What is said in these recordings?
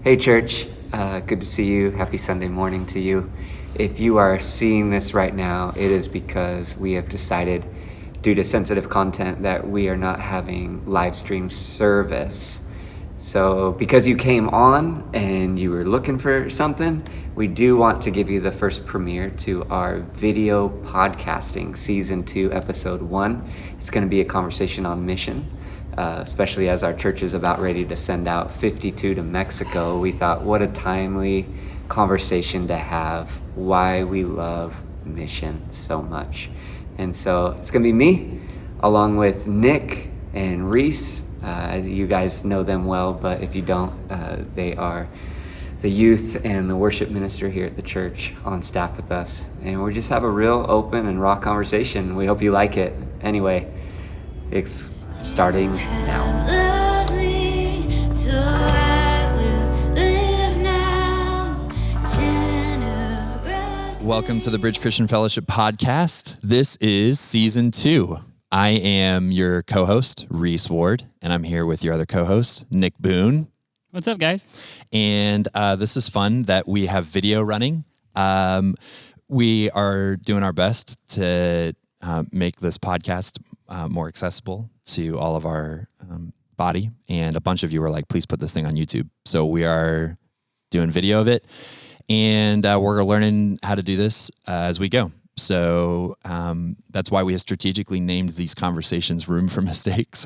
Hey church, good to see you. Happy Sunday morning to you. If you are seeing this right now, it is because we have decided, due to sensitive content, that we are not having live stream service. So because you came on and you were looking for something, we do want to give you the first premiere to our video podcasting season 2, episode 1. It's going to be a conversation on mission. Especially as our church is about ready to send out 52 to Mexico, we thought what a timely conversation to have, why we love mission so much. And so it's going to be me, along with Nick and Rees. You guys know them well, but if you don't, they are the youth and the worship minister here at the church on staff with us. And we just have a real open and raw conversation. We hope you like it. Anyway, it's starting now. Welcome to the Bridge Christian Fellowship podcast. This is season 2. I am your co-host, Rees Ward, and I'm here with your other co-host, Nick Boone. What's up, guys? And this is fun that we have video running. We are doing our best to make this podcast more accessible to all of our body. And a bunch of you were like, please put this thing on YouTube. So we are doing video of it. And we're learning how to do this as we go. So that's why we have strategically named these conversations Room for Mistakes,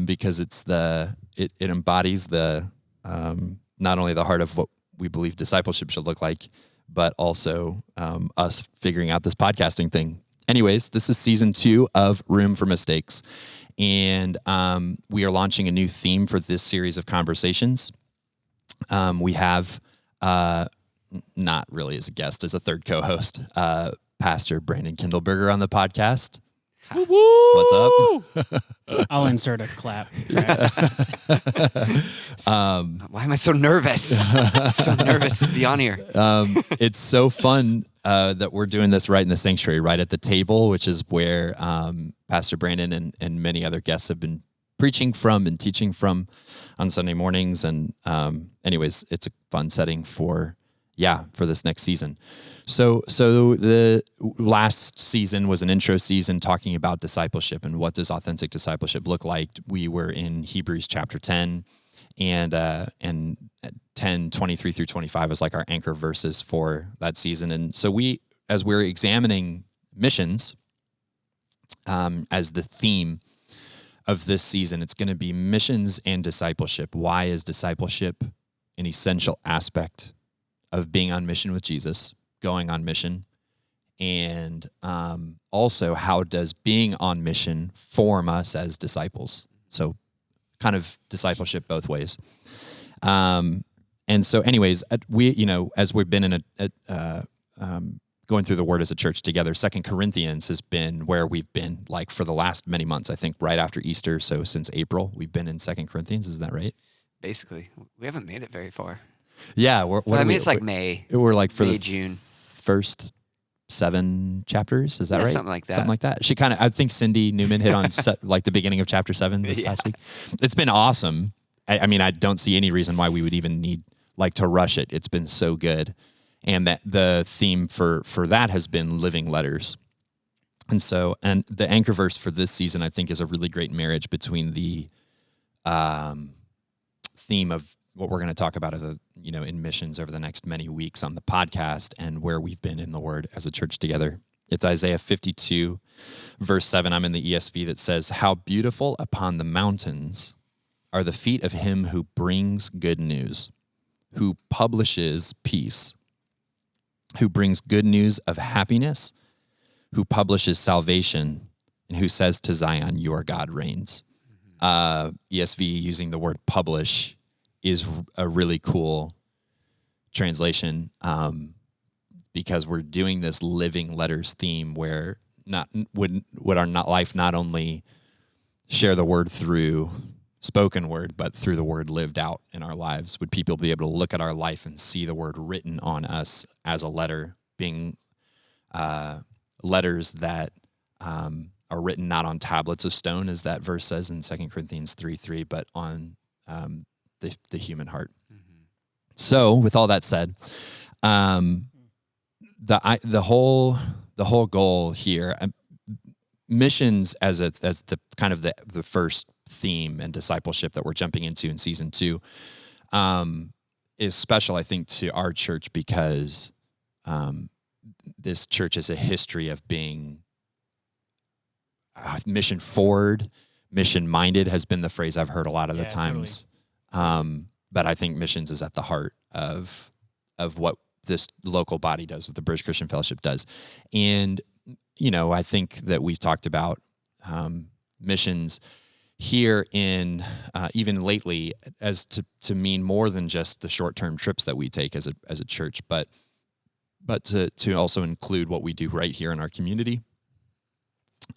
because it embodies the not only the heart of what we believe discipleship should look like, but also us figuring out this podcasting thing. Anyways, this is season 2 of Room for Mistakes, and we are launching a new theme for this series of conversations. We have, not really as a guest, as a third co-host, Pastor Brandon Kindelberger on the podcast. What's up? I'll insert a clap. Why am I so nervous? So nervous to be on here. It's so fun that we're doing this right in the sanctuary, right at the table, which is where Pastor Brandon and many other guests have been preaching from and teaching from on Sunday mornings. And anyways, it's a fun setting for this next season. So the last season was an intro season talking about discipleship and what does authentic discipleship look like. We were in Hebrews chapter 10 and 10:23 through 25 is like our anchor verses for that season. And so as we're examining missions as the theme of this season, it's going to be missions and discipleship. Why is discipleship an essential aspect of being on mission with Jesus, going on mission? And also, how does being on mission form us as disciples? So kind of discipleship both ways. And so anyways, as we've been in going through the Word as a church together, 2 Corinthians has been where we've been like for the last many months, I think right after Easter. So since April, we've been in 2 Corinthians. Is that right? Basically, we haven't made it very far. Yeah. It's like May. We're like for May, the June. First 7 chapters. Is that right? Something like that. Something like that. I think Cindy Newman hit on like the beginning of chapter 7 this past week. It's been awesome. I mean, I don't see any reason why we would even need like to rush it. It's been so good. And that the theme for that has been living letters. And the anchor verse for this season, I think, is a really great marriage between the theme of what we're going to talk about in missions over the next many weeks on the podcast and where we've been in the Word as a church together. It's Isaiah 52, verse 7. I'm in the ESV that says, "How beautiful upon the mountains are the feet of him who brings good news, who publishes peace, who brings good news of happiness, who publishes salvation, and who says to Zion, your God reigns." ESV using the word publish is a really cool translation because we're doing this living letters theme where would our life not only share the word through spoken word, but through the word lived out in our lives? Would people be able to look at our life and see the word written on us as a letter, being letters that are written not on tablets of stone, as that verse says in 2 Corinthians 3:3, but on the human heart. Mm-hmm. So with all that said, the whole goal here, missions as the kind of the first theme and discipleship that we're jumping into in season 2, is special, I think, to our church because this church has a history of being mission forward, mission minded has been the phrase I've heard a lot of the times. Totally. But I think missions is at the heart of what this local body does, what the British Christian Fellowship does. And, I think that we've talked about missions here in even lately as to mean more than just the short-term trips that we take as a church, but to also include what we do right here in our community.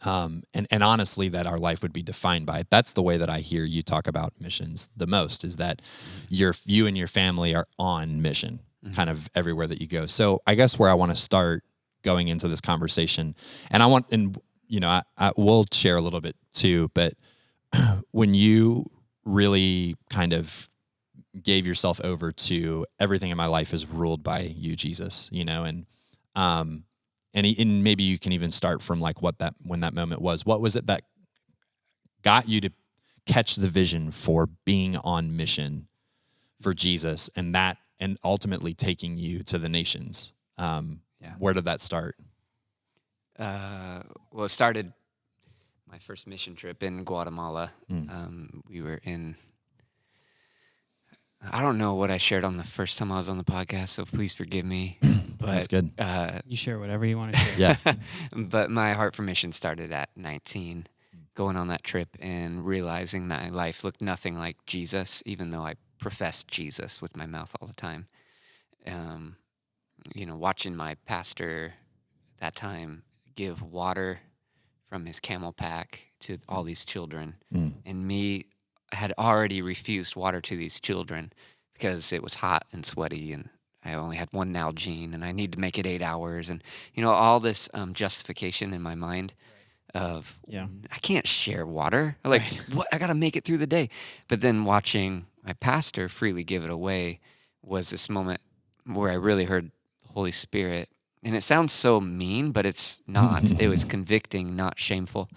And honestly, that our life would be defined by it. That's the way that I hear you talk about missions the most, is that you and your family are on mission kind of everywhere that you go. So I guess where I want to start going into this conversation, and I will share a little bit too, but when you really kind of gave yourself over to everything in my life is ruled by you, Jesus, and maybe you can even start from like when that moment was. What was it that got you to catch the vision for being on mission for Jesus, and ultimately taking you to the nations? Where did that start? Well, it started my first mission trip in Guatemala. We were in, I don't know what I shared on the first time I was on the podcast, so please forgive me. But, that's good. You share whatever you want to share. Yeah. But my heart for mission started at 19, going on that trip and realizing that my life looked nothing like Jesus, even though I professed Jesus with my mouth all the time. Watching my pastor at that time give water from his camel pack to all these children. And me had already refused water to these children because it was hot and sweaty, and I only had one Nalgene, and I need to make it 8 hours. And, all this justification in my mind of, I can't share water. What? I got to make it through the day. But then watching my pastor freely give it away was this moment where I really heard the Holy Spirit. And it sounds so mean, but it's not. It was convicting, not shameful,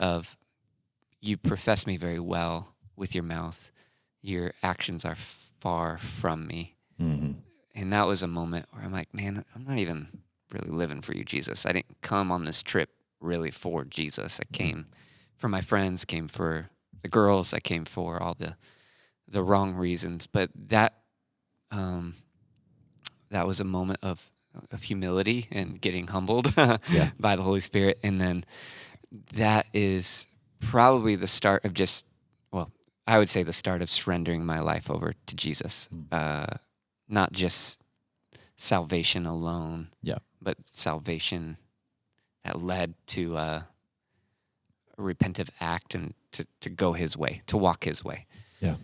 of, you profess me very well with your mouth. Your actions are far from me. Mm-hmm. And that was a moment where I'm like, man, I'm not even really living for you, Jesus. I didn't come on this trip really for Jesus. I came for my friends, came for the girls, I came for all the wrong reasons. But that was a moment of humility and getting humbled by the Holy Spirit. And then that is probably the start of I would say the start of surrendering my life over to Jesus. Not just salvation alone, but salvation that led to a repentive act and to go his way, to walk his way. Yeah.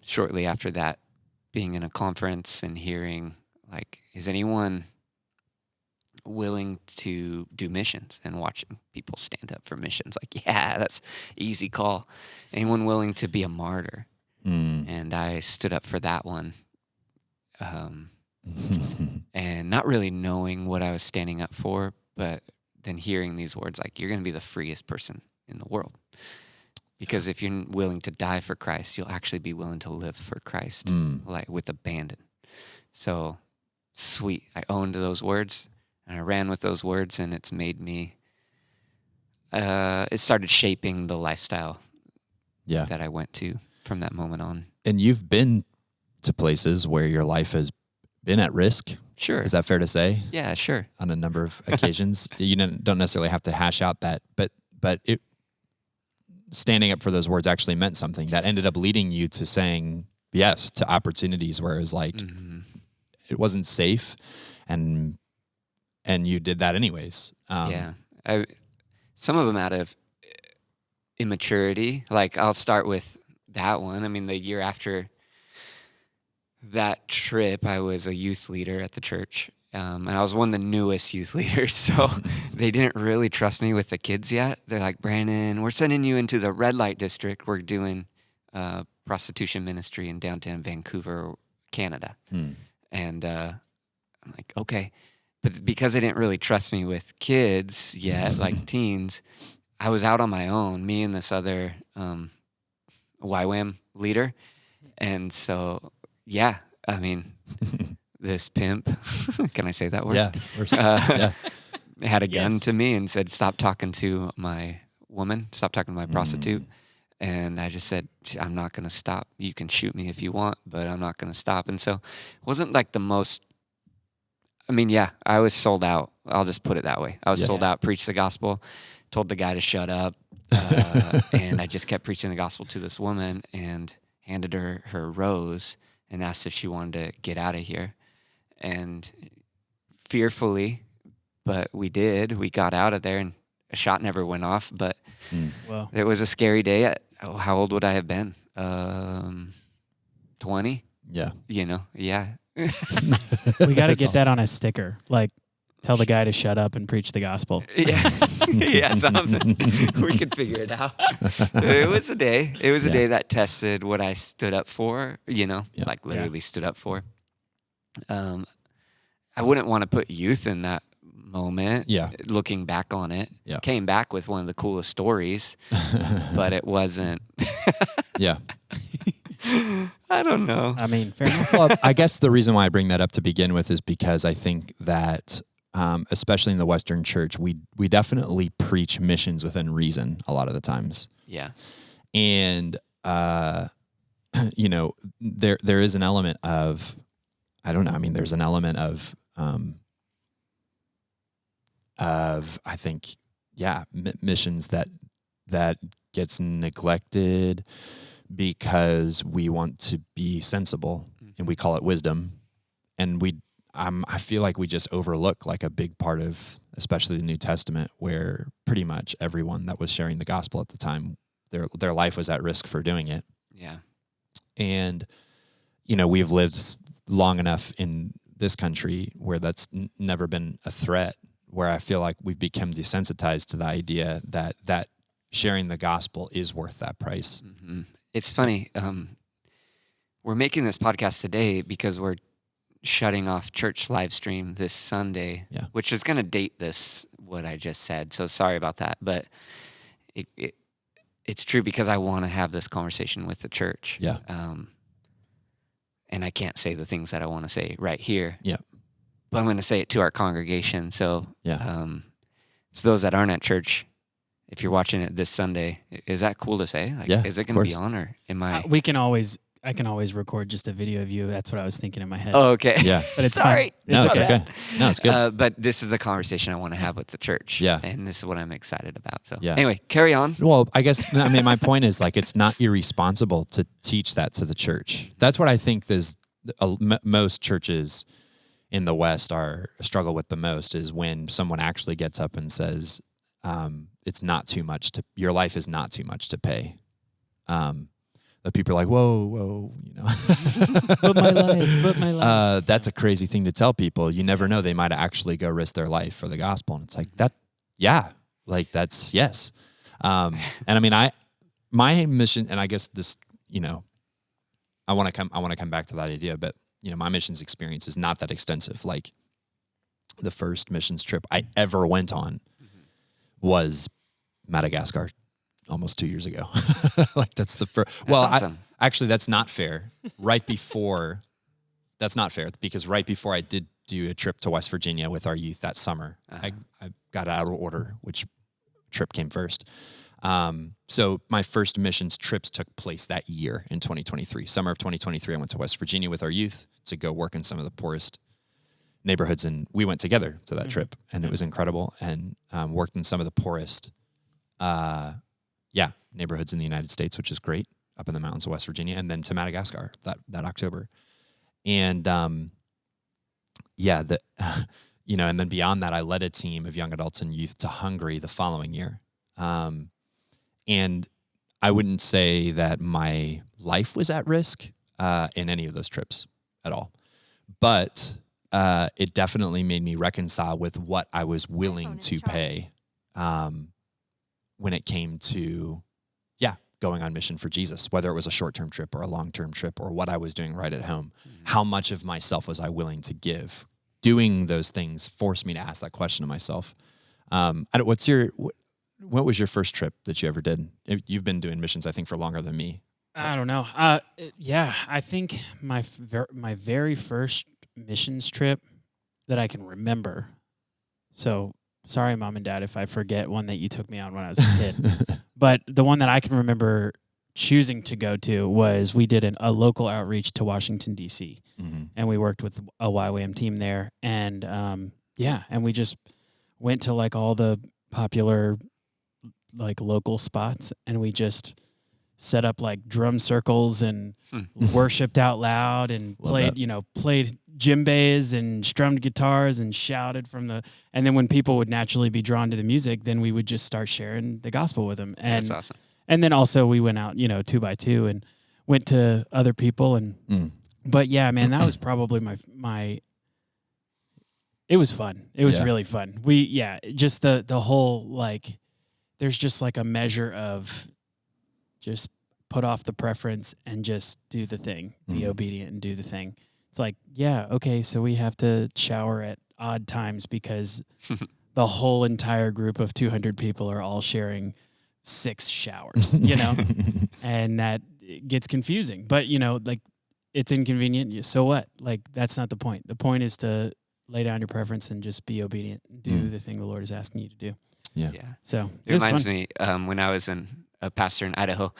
Shortly after that, being in a conference and hearing, is anyone willing to do missions, and watching people stand up for missions? That's easy call. Anyone willing to be a martyr? And I stood up for that one. And not really knowing what I was standing up for, but then hearing these words you're going to be the freest person in the world. Because if you're willing to die for Christ, you'll actually be willing to live for Christ, with abandon. So sweet. I owned those words, and I ran with those words, and it's made me, it started shaping the lifestyle that I went to from that moment on. And you've been to places where your life has been at risk. Sure. Is that fair to say? Yeah, sure. On a number of occasions. You don't necessarily have to hash out that, but it, standing up for those words actually meant something that ended up leading you to saying yes to opportunities where it was it wasn't safe, and you did that anyways. Some of them out of immaturity. I'll start with that one. I mean, the year after that trip, I was a youth leader at the church, and I was one of the newest youth leaders, so they didn't really trust me with the kids yet. They're like, Brandon, we're sending you into the red light district. We're doing prostitution ministry in downtown Vancouver, Canada. And I'm like, okay. But because they didn't really trust me with kids yet, like teens, I was out on my own, me and this other YWAM leader. And so, yeah, I mean, this pimp, can I say that word? Yeah. Had a gun to me and said, stop talking to my woman, stop talking to my prostitute. And I just said, I'm not going to stop. You can shoot me if you want, but I'm not going to stop. And so it wasn't like the most, I mean, yeah, I was sold out. I'll just put it that way. I was sold out, preached the gospel, told the guy to shut up. And I just kept preaching the gospel to this woman and handed her rose and asked if she wanted to get out of here. And fearfully, but we did. We got out of there and a shot never went off, but it was a scary day. How old would I have been? 20? Yeah. Yeah. We got to get that on a sticker. Like, tell the guy to shut up and preach the gospel. Yeah, something. We could figure it out. It was a day. It was a day that tested what I stood up for, like literally stood up for. I wouldn't want to put youth in that moment. Yeah. Looking back on it. Yeah. Came back with one of the coolest stories, but it wasn't. Yeah. I don't know. I mean, fair enough. Well, I guess the reason why I bring that up to begin with is because I think that, especially in the Western church, we definitely preach missions within reason a lot of the times. Yeah. And, there is an element of, I don't know. I mean, there's an element of I think, missions that gets neglected because we want to be sensible and we call it wisdom. And I feel like we just overlook like a big part of, especially the New Testament, where pretty much everyone that was sharing the gospel at the time, their life was at risk for doing it. Yeah. And, we've lived long enough in this country where that's never been a threat, where I feel like we've become desensitized to the idea that sharing the gospel is worth that price. Mm-hmm. It's funny. We're making this podcast today because we're shutting off church live stream this Sunday, which is going to date what I just said. So sorry about that. But it's true because I want to have this conversation with the church. Yeah. And I can't say the things that I want to say right here. Yeah. But I'm going to say it to our congregation. So, so those that aren't at church, if you're watching it this Sunday, is that cool to say? Like, is it going to be on, or am I? I can always record just a video of you. That's what I was thinking in my head. Oh, okay. Yeah. But it's sorry. No, it's okay. No, it's good. But this is the conversation I want to have with the church. Yeah. And this is what I'm excited about. So yeah. Anyway, carry on. Well, I guess, my point is like, it's not irresponsible to teach that to the church. That's what I think most churches in the West struggle with the most, is when someone actually gets up and says, it's not too much your life is not too much to pay. The people are like, whoa, Put my life. That's a crazy thing to tell people. You never know. They might actually go risk their life for the gospel. And it's like that's yes. And I mean, my mission, and I guess this, I want to come back to that idea, but my missions experience is not that extensive. Like, the first missions trip I ever went on was Madagascar almost 2 years ago. Like, that's the first. Well, awesome. Actually, that's not fair. That's not fair, because right before I did do a trip to West Virginia with our youth that summer, I got out of order which trip came first. So my first missions trips took place that year in 2023. Summer of 2023, I went to West Virginia with our youth to go work in some of the poorest neighborhoods, and we went together to that trip, and it was incredible, and worked in some of the poorest neighborhoods in the United States, which is great, up in the mountains of West Virginia, and then to Madagascar that October. And and then beyond that, I led a team of young adults and youth to Hungary the following year. And I wouldn't say that my life was at risk in any of those trips at all. But it definitely made me reconcile with what I was willing to pay when it came to, going on mission for Jesus, whether it was a short-term trip or a long-term trip or what I was doing right at home. How much of myself was I willing to give? Doing those things forced me to ask that question to myself. What was your first trip that you ever did? You've been doing missions, I think, for longer than me. I don't know. Yeah, I think my very first missions trip that I can remember. So sorry, Mom and Dad, if I forget one that you took me on when I was a kid. But the one that I can remember choosing to go to was we did a local outreach to Washington, D.C. And we worked with a YWAM team there. And and we just went to like all the popular like local spots, and we just set up like drum circles and worshipped out loud and played djembes and strummed guitars and shouted and then when people would naturally be drawn to the music, then we would just start sharing the gospel with them. And That's awesome. And then also we went out, 2 by 2 and went to other people but yeah, man, that was probably my it was fun. It was really fun. Just the whole like there's just like a measure of just put off the preference and just do the thing, be obedient and do the thing. It's like, okay, so we have to shower at odd times because the whole entire group of 200 people are all sharing 6 showers, and that gets confusing. But, like it's inconvenient. So what? Like, that's not the point. The point is to lay down your preference and just be obedient and do the thing the Lord is asking you to do. Yeah. So it reminds me when I was a pastor in Idaho,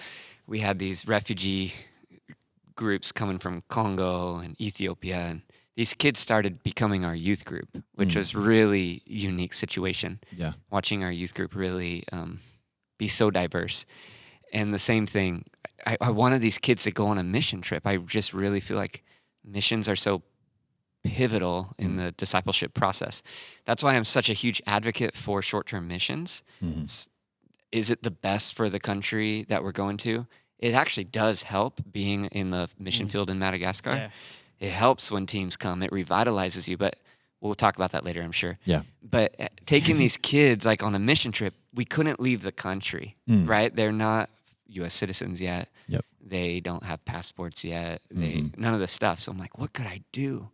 we had these refugee groups coming from Congo and Ethiopia, and these kids started becoming our youth group, which was really unique situation. Yeah. Watching our youth group really be so diverse. And the same thing, I wanted these kids to go on a mission trip. I just really feel like missions are so pivotal in the discipleship process. That's why I'm such a huge advocate for short-term missions. Is it the best for the country that we're going to? It actually does help being in the mission field in Madagascar. Yeah. It helps when teams come. It revitalizes you, but we'll talk about that later, I'm sure. Yeah. But taking these kids like on a mission trip, we couldn't leave the country, right? They're not U.S. citizens yet. Yep. They don't have passports yet. None of the stuff. So I'm like, what could I do?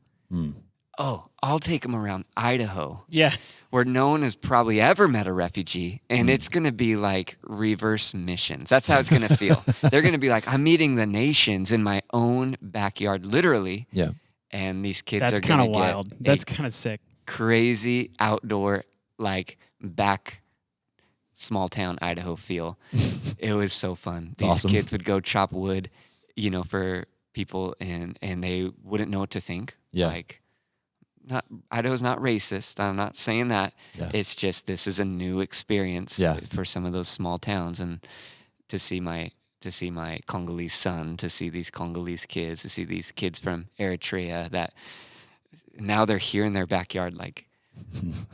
Oh, I'll take them around Idaho. Yeah. Where no one has probably ever met a refugee, and it's going to be like reverse missions. That's how it's going to feel. They're going to be like, I'm meeting the nations in my own backyard, literally. Yeah. And these kids That's are going to get wild. That's kind of sick. crazy outdoor, like back small town Idaho feel. It was so fun. These awesome. kids would go chop wood, for people, and they wouldn't know what to think. Yeah. Like, Idaho's not racist. I'm not saying that. Yeah. It's just this is a new experience for some of those small towns, and to see my Congolese son, to see these Congolese kids, to see these kids from Eritrea that now they're here in their backyard. Like,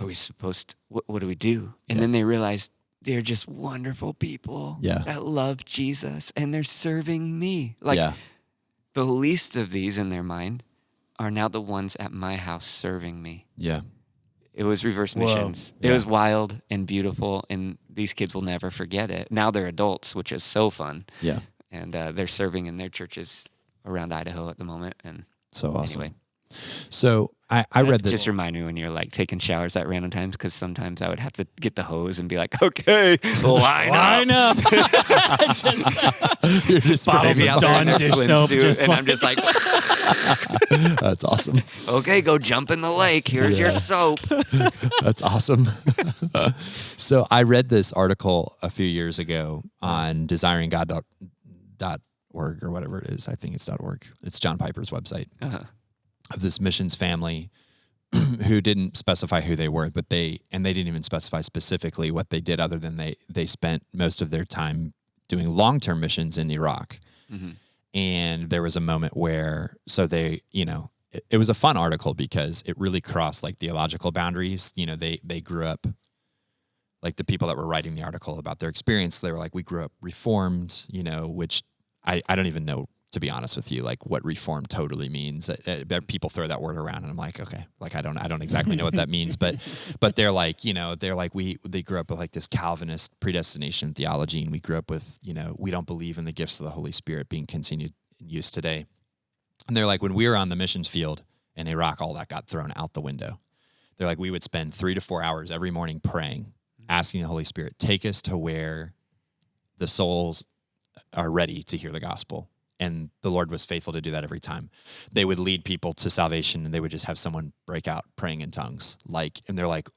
are we supposed to, what do we do? And then they realize they're just wonderful people that love Jesus, and they're serving me. Like, the least of these in their mind are now the ones at my house serving me. Yeah. It was reverse missions. It was wild and beautiful, and these kids will never forget it. Now they're adults, which is so fun. Yeah. And they're serving in their churches around Idaho at the moment. And so awesome. Anyway. So I read that. Just remind me when you're like taking showers at random times, because sometimes I would have to get the hose and be like, okay, line up. You're just bottles of Dawn dish soap, and I'm just like, that's awesome. Okay, go jump in the lake. Here's your soap. That's awesome. So I read this article a few years ago on desiringgod.org or whatever it is. I think it's .org. It's John Piper's website. Of this missions family who didn't specify who they were, but they didn't even specify specifically what they did, other than they spent most of their time doing long-term missions in Iraq. And there was a moment where, so they, it was a fun article because it really crossed like theological boundaries. They grew up, like the people that were writing the article about their experience, they were like, we grew up Reformed, which I don't even know to be honest with you, like what reform totally means. People throw that word around, and I'm like, okay, like I don't exactly know what that means, but they're like, they grew up with like this Calvinist predestination theology, and we grew up with, we don't believe in the gifts of the Holy Spirit being continued in use today. And they're like, when we were on the missions field in Iraq, all that got thrown out the window. They're like, we would spend 3 to 4 hours every morning praying, asking the Holy Spirit, take us to where the souls are ready to hear the gospel. And the Lord was faithful to do that every time. They would lead people to salvation, and they would just have someone break out praying in tongues. And they're like,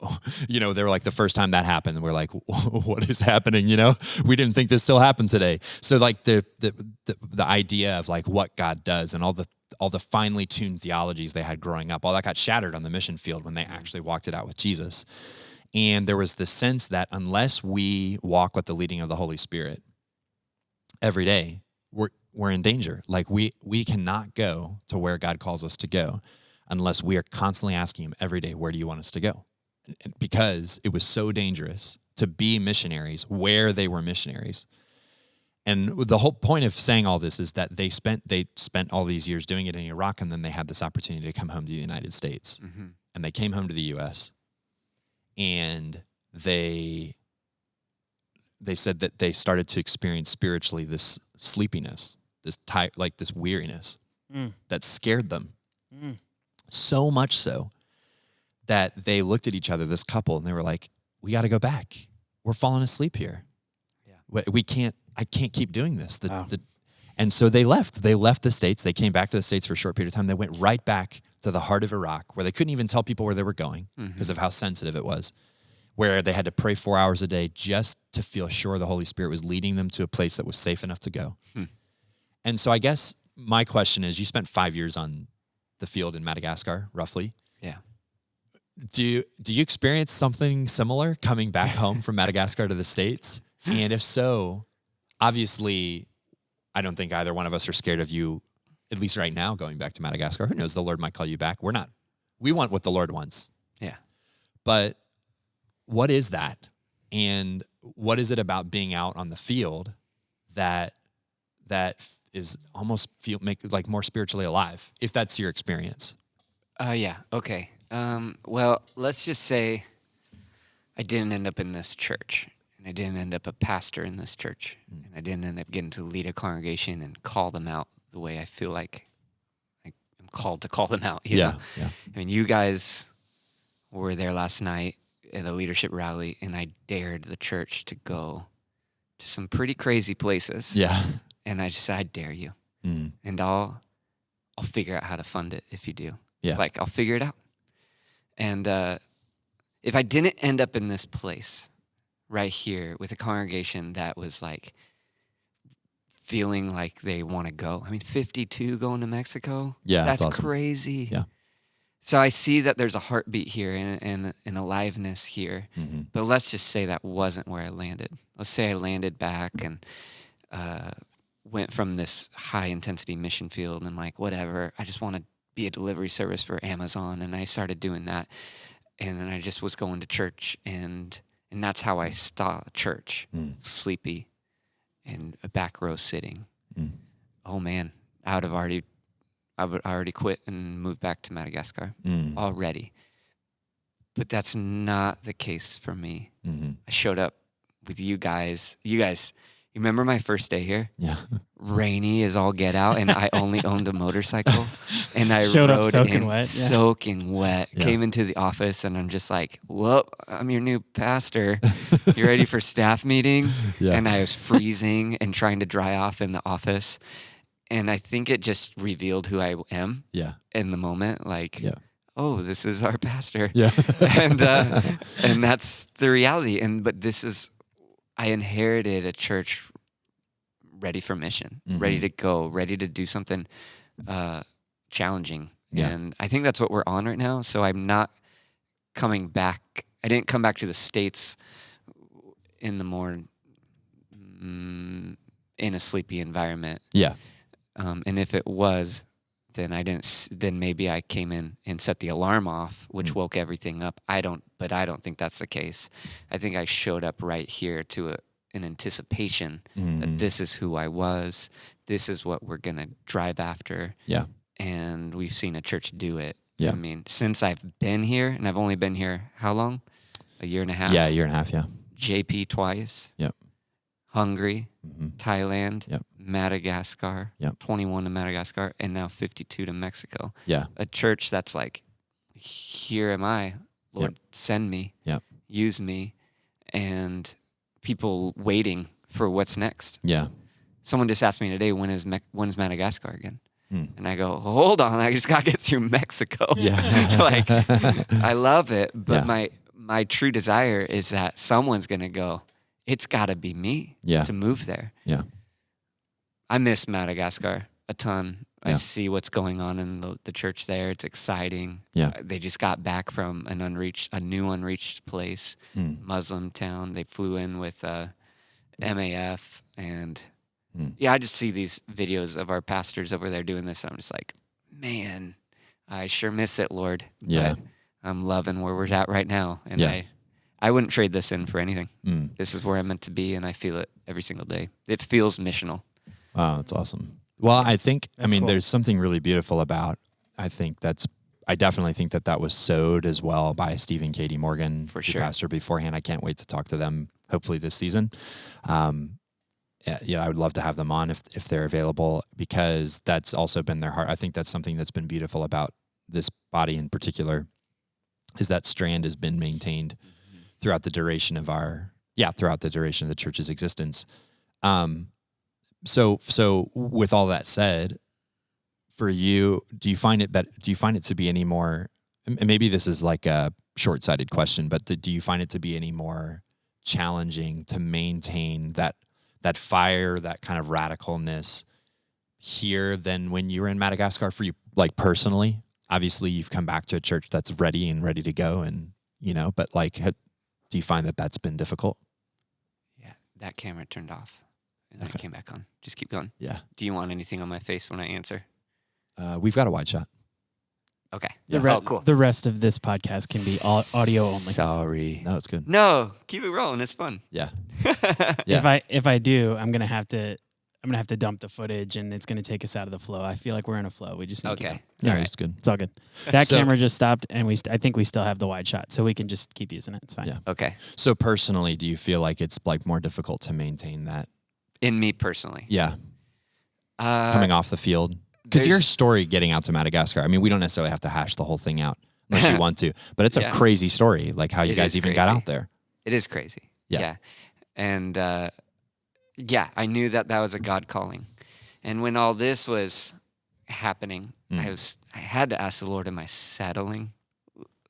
they were like, the first time that happened, and we're like, what is happening? We didn't think this still happened today. So like the idea of like what God does and all the finely tuned theologies they had growing up, all that got shattered on the mission field when they actually walked it out with Jesus. And there was this sense that unless we walk with the leading of the Holy Spirit every day, we're in danger. Like we cannot go to where God calls us to go unless we are constantly asking him every day, where do you want us to go? Because it was so dangerous to be missionaries where they were missionaries. And the whole point of saying all this is that they spent all these years doing it in Iraq, and then they had this opportunity to come home to the United States. Mm-hmm. And they came home to the U.S., and they said that they started to experience spiritually this sleepiness, this this weariness that scared them. So much so that they looked at each other, this couple, and they were like, we got to go back. We're falling asleep here. Yeah. I can't keep doing this. And so they left. They left the States. They came back to the States for a short period of time. They went right back to the heart of Iraq, where they couldn't even tell people where they were going because of how sensitive it was, where they had to pray 4 hours a day just to feel sure the Holy Spirit was leading them to a place that was safe enough to go. And so I guess my question is, you spent 5 years on the field in Madagascar, roughly. Yeah. Do you experience something similar coming back home from Madagascar to the States? And if so, obviously, I don't think either one of us are scared of you, at least right now, going back to Madagascar. Who knows? The Lord might call you back. We're not. We want what the Lord wants. Yeah. But what is that? And what is it about being out on the field that is almost make like more spiritually alive, if that's your experience? Yeah. Okay. Well, let's just say I didn't end up in this church, and I didn't end up a pastor in this church, and I didn't end up getting to lead a congregation and call them out the way I feel like I'm called to call them out. You know? Yeah. I mean, you guys were there last night at a leadership rally, and I dared the church to go to some pretty crazy places. Yeah. And I just said, I dare you. And I'll figure out how to fund it if you do. Yeah. Like, I'll figure it out. And if I didn't end up in this place right here with a congregation that was like feeling like they want to go. I mean, 52 going to Mexico. Yeah. That's awesome. crazy. Yeah. So I see that there's a heartbeat here and an aliveness here. But let's just say that wasn't where I landed. Let's say I landed back and went from this high-intensity mission field and like, whatever, I just want to be a delivery service for Amazon. And I started doing that. And then I just was going to church. And that's how I saw church, sleepy and a back row sitting. Oh, man, I would already quit and moved back to Madagascar already. But that's not the case for me. I showed up with you guys. You remember my first day here? Yeah. Rainy as all get out, and I only owned a motorcycle. And I Showed up rode soaking in wet. Yeah. soaking wet. Yeah. Came into the office, and I'm just like, well, I'm your new pastor. You ready for staff meeting? Yeah. And I was freezing and trying to dry off in the office. And I think it just revealed who I am in the moment. Like, oh, this is our pastor. Yeah. and that's the reality. But I inherited a church ready for mission, ready to go, ready to do something challenging. Yeah. And I think that's what we're on right now. So I'm not coming back. I didn't come back to the States in the more in a sleepy environment. Yeah. And if it was, then I didn't. Then maybe I came in and set the alarm off, which woke everything up. But I don't think that's the case. I think I showed up right here to an anticipation Mm-hmm. that this is who I was. This is what we're going to drive after. Yeah. And we've seen a church do it. Yeah. I mean, since I've been here, and I've only been here how long? A year and a half? Yeah, a year and a half, yeah. JP twice. Yep. Hungary, Mm-hmm. Thailand, Yep. Madagascar, Yep. 21 to Madagascar, and now 52 to Mexico. Yeah. A church that's like, here am I, Lord, send me, Yep. use me, and people waiting for what's next. Yeah. Someone just asked me today, when's Madagascar again? Hmm. And I go, hold on, I just got to get through Mexico. Yeah. Like, I love it, but Yeah. my true desire is that someone's going to go, it's got to be me to move there. Yeah. I miss Madagascar a ton. I Yeah. see what's going on in the church there. It's exciting. Yeah. They just got back from a new unreached place, Muslim town. They flew in with MAF, and I just see these videos of our pastors over there doing this. And I'm just like, man, I sure miss it, Lord. Yeah. But I'm loving where we're at right now, and Yeah. I wouldn't trade this in for anything. Mm. This is where I'm meant to be, and I feel it every single day. It feels missional. Wow, that's awesome. Well, I think, That's cool. there's something really beautiful about, I definitely think that was sowed as well by Steve and Katie Morgan, For the sure. pastor beforehand. I can't wait to talk to them, hopefully this season. I would love to have them on if they're available, because that's also been their heart. I think that's something that's been beautiful about this body in particular, is that strand has been maintained throughout the duration of the church's existence. So with all that said, for you, do you find it to be any more, and maybe this is like a short-sighted question, but do you find it to be any more challenging to maintain that fire, that kind of radicalness here than when you were in Madagascar for you, like personally? Obviously you've come back to a church that's ready to go, and but like, do you find that that's been difficult? Yeah, that camera turned off, and Okay. I came back on. Just keep going. Yeah. Do you want anything on my face when I answer? We've got a wide shot. Okay. The cool. The rest of this podcast can be audio only. Sorry. No, it's good. No, keep it rolling. It's fun. Yeah. Yeah. If I do, I'm gonna have to dump the footage, and it's gonna take us out of the flow. I feel like we're in a flow. We just need to Okay. go. Yeah, All right. it's good. It's all good. That So- camera just stopped, and I think we still have the wide shot, so we can just keep using it. It's fine. Yeah. Okay. So personally, do you feel like it's like more difficult to maintain that? In me personally. Yeah. Coming off the field. Because your there's- story getting out to Madagascar, we don't necessarily have to hash the whole thing out unless you want to, but it's a Yeah. crazy story, like how you It guys is even got crazy. out there. It is crazy. Yeah. And I knew that was a God calling. And when all this was happening, I had to ask the Lord, am I settling?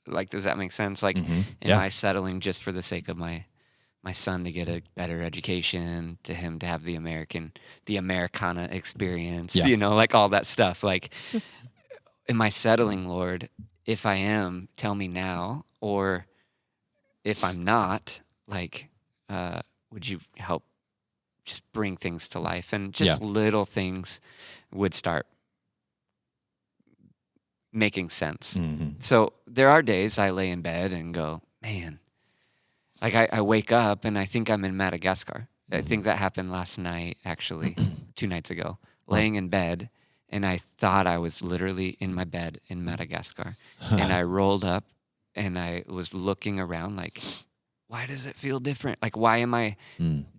Like, does that make sense? Like, Mhm. am Yeah. I settling just for the sake of my son to get a better education, to him to have the Americana experience, Yeah. like all that stuff. Like, am I settling, Lord? If I am, tell me now. Or if I'm not, like, would you help just bring things to life? And just little things would start making sense. Mhm. So there are days I lay in bed and go, man, like I wake up and I think I'm in Madagascar. I think that happened last night, actually, 2 nights ago, laying in bed. And I thought I was literally in my bed in Madagascar. And I rolled up and I was looking around like, why does it feel different? Like, why am I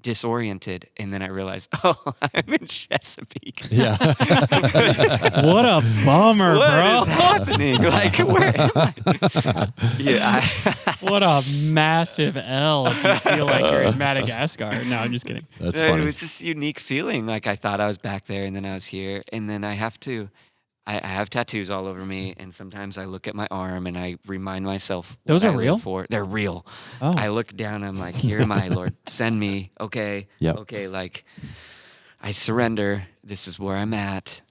disoriented? And then I realized, I'm in Chesapeake. Yeah. What a bummer, What bro. is happening? Like, where am I? Yeah. What a massive L if you feel like you're in Madagascar. No, I'm just kidding. That's It funny. was this unique feeling. Like, I thought I was back there, and then I was here, and then I have tattoos all over me, and sometimes I look at my arm and I remind myself. Those what are I live real? For. They're real. Oh. I look down. I'm like, here am I, Lord. Send me. Okay. Yep. Okay. Like, I surrender. This is where I'm at.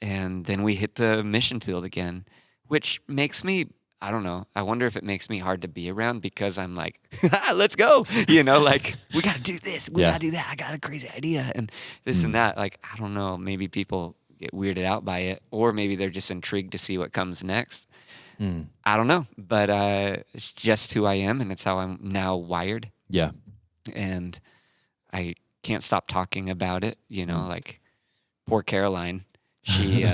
And then we hit the mission field again, which makes me, I don't know. I wonder if it makes me hard to be around because I'm like, let's go. Like, we got to do this. We got to do that. I got a crazy idea and this and that. Like, I don't know. Maybe people get weirded out by it, or maybe they're just intrigued to see what comes next. I don't know. But it's just who I am, and it's how I'm now wired. Yeah. And I can't stop talking about it, like poor Caroline. She,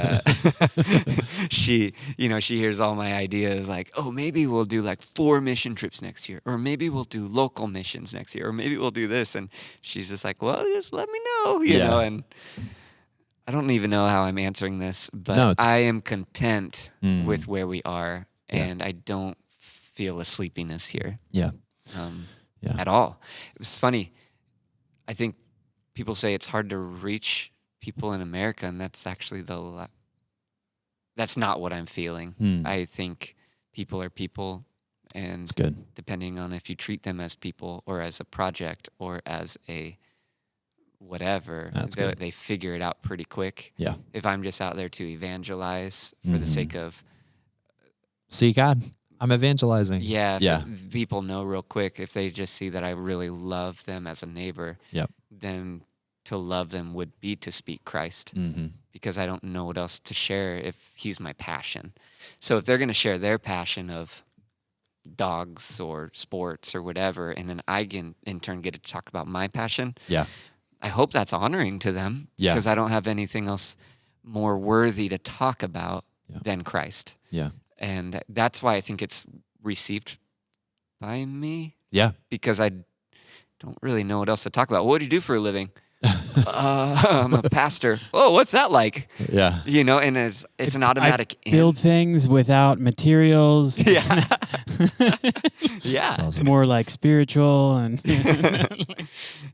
she hears all my ideas like, oh, maybe we'll do like 4 mission trips next year, or maybe we'll do local missions next year, or maybe we'll do this. And she's just like, well, just let me know, and I don't even know how I'm answering this, but I am content with where we are, and I don't feel a sleepiness here. At all. It was funny. I think people say it's hard to reach people in America, and that's actually that's not what I'm feeling. I think people are people, and It's good. depending on if you treat them as people or as a project or as a whatever, they figure it out pretty quick. Yeah. If I'm just out there to evangelize for the sake of see God, I'm evangelizing. People know real quick if they just see that I really love them as a neighbor. Then to love them would be to speak Christ, because I don't know what else to share if he's my passion. So if they're going to share their passion of dogs or sports or whatever, and then I can in turn get to talk about my passion, I hope that's honoring to them, because I don't have anything else more worthy to talk about than Christ. And that's why I think it's received by me. Because I don't really know what else to talk about. What do you do for a living? I'm a pastor. Oh, what's that like? And it's an automatic. I build things without materials. It's more like spiritual, and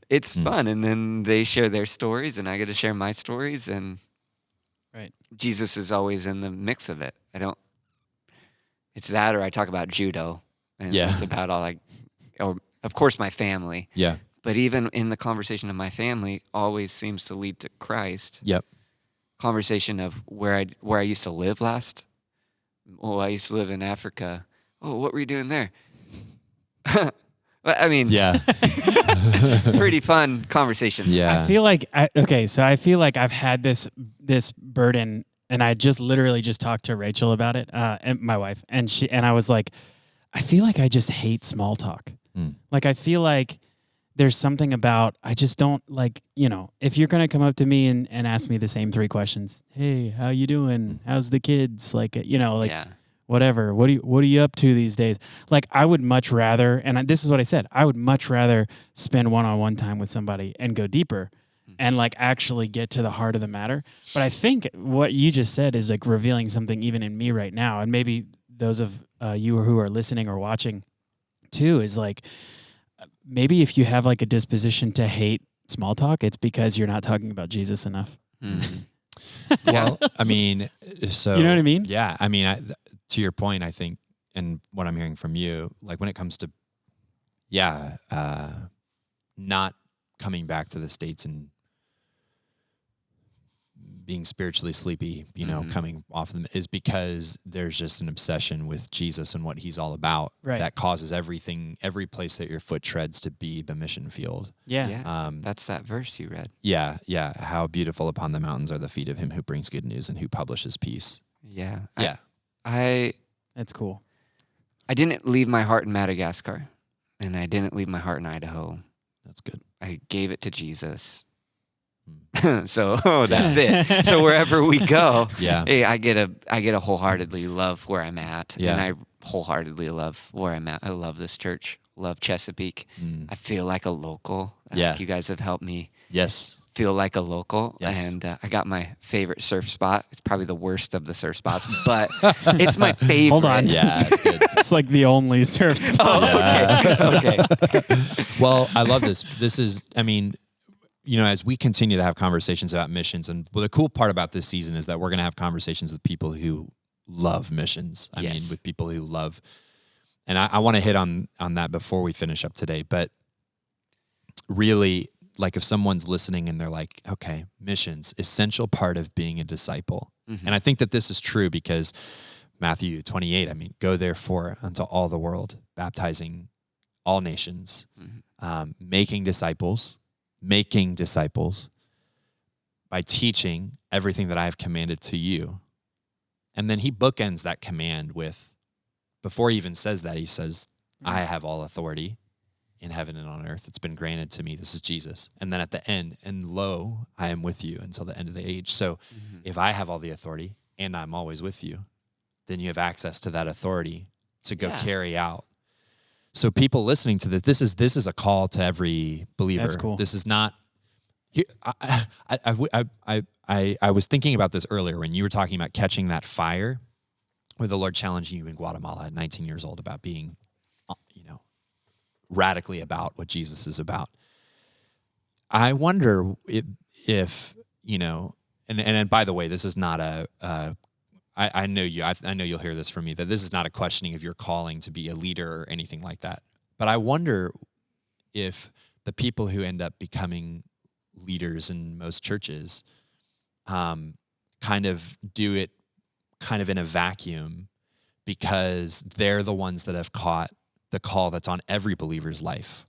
it's fun. And then they share their stories, and I get to share my stories, and Jesus is always in the mix of it. It's that, or I talk about judo, and that's about all or of course my family. But even in the conversation of my family, always seems to lead to Christ. Conversation of where I used to live last. Oh, I used to live in Africa. Oh, what were you doing there? I mean, pretty fun conversations. I feel like I feel like I've had this burden, and I just literally just talked to Rachel about it, and my wife, and I was like, I feel like I just hate small talk. Like I feel like there's something about, I just don't like, if you're going to come up to me and ask me the same 3 questions, hey, how you doing? How's the kids? Like, whatever. What are you up to these days? Like, I would much rather, and this is what I said, I would much rather spend one-on-one time with somebody and go deeper and like actually get to the heart of the matter. But I think what you just said is like revealing something even in me right now. And maybe those of you who are listening or watching too, is like, maybe if you have like a disposition to hate small talk, it's because you're not talking about Jesus enough. Well, I mean, so you know what I mean? Yeah. I mean, to your point, I think, and what I'm hearing from you, like when it comes to, not coming back to the States and being spiritually sleepy, coming off them, is because there's just an obsession with Jesus and what he's all about that causes every place that your foot treads to be the mission field. That's that verse you read. How beautiful upon the mountains are the feet of him who brings good news and who publishes peace. That's cool. I didn't leave my heart in Madagascar, and I didn't leave my heart in Idaho. That's good. I gave it to Jesus. So that's it. So wherever we go, hey, I get a wholeheartedly love where I'm at, and I wholeheartedly love where I'm at. I love this church, love Chesapeake. I feel like a local. I think you guys have helped me. Feel like a local, and I got my favorite surf spot. It's probably the worst of the surf spots, but it's my favorite. Hold on, it's good. It's like the only surf spot. Okay. Well, I love this. This is, I mean, as we continue to have conversations about missions, and the cool part about this season is that we're going to have conversations with people who love missions. I mean, with people who love, and I want to hit on that before we finish up today. But really, like if someone's listening and they're like, okay, missions, essential part of being a disciple. And I think that this is true because Matthew 28, I mean, go therefore unto all the world, baptizing all nations, making disciples by teaching everything that I have commanded to you. And then he bookends that command with, before he even says that, he says, I have all authority in heaven and on earth. It's been granted to me. This is Jesus. And then at the end, and lo, I am with you until the end of the age. So if I have all the authority and I'm always with you, then you have access to that authority to go carry out. So people listening to this is a call to every believer. That's cool. This is not. I was thinking about this earlier when you were talking about catching that fire, with the Lord challenging you in Guatemala at 19 years old about being, radically about what Jesus is about. I wonder if and by the way, this is not I know you'll hear this from me, that this is not a questioning of your calling to be a leader or anything like that. But I wonder if the people who end up becoming leaders in most churches kind of do it kind of in a vacuum, because they're the ones that have caught the call that's on every believer's life.